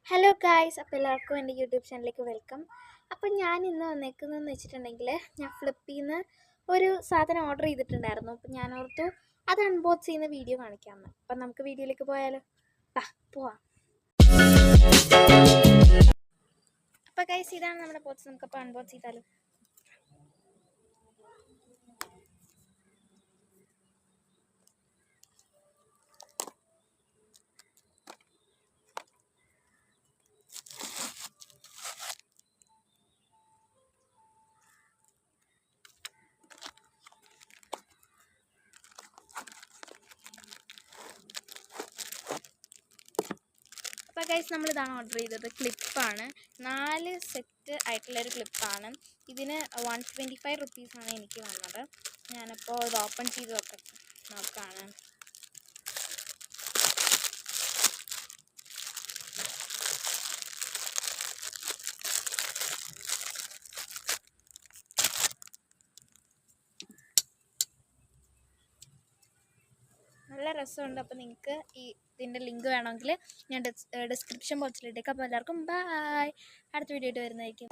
Hello guys, അപ്പോൾ എല്ലാവർക്കും എൻ്റെ യൂട്യൂബ് ചാനലിലേക്ക് വെൽക്കം. അപ്പോൾ ഞാൻ ഇന്ന് വന്നേക്കുന്നതെന്ന് വെച്ചിട്ടുണ്ടെങ്കിൽ ഞാൻ ഫ്ലിപ്പിൽ നിന്ന് ഒരു സാധനം ഓർഡർ ചെയ്തിട്ടുണ്ടായിരുന്നു. അപ്പോൾ ഞാൻ ഓർത്തു അത് അൺബോക്സ് ചെയ്യുന്ന വീഡിയോ കാണിക്കാമെന്ന്. അപ്പം നമുക്ക് വീഡിയോയിലേക്ക് പോയാലോ? പോവാം. അപ്പോൾ ഗായ്സ്, ഇതാണ് നമ്മുടെ ബോക്സ്. നമുക്കപ്പോൾ അൺബോക്സ് ചെയ്താലോ? അപ്പോൾ ഗൈസ്, നമ്മളിതാണ് ഓർഡർ ചെയ്തത്. ക്ലിപ്പാണ്. 4 സെറ്റ് ആയിട്ടുള്ളൊരു ക്ലിപ്പാണ്. ഇതിന് 125 റുപ്പീസാണ് എനിക്ക് വന്നത്. ഞാനപ്പോൾ ഇത് ഓപ്പൺ ചെയ്ത് നോക്കാണ്. നല്ല രസമുണ്ട്. അപ്പോൾ നിങ്ങൾക്ക് ഇതിൻ്റെ ലിങ്ക് വേണമെങ്കിൽ ഞാൻ ഡിസ്ക്രിപ്ഷൻ ബോക്സിലിട്ടേക്കാം. അപ്പോൾ എല്ലാവർക്കും ബൈ. അടുത്ത വീഡിയോ ആയിട്ട് വരുന്നതായിരിക്കും.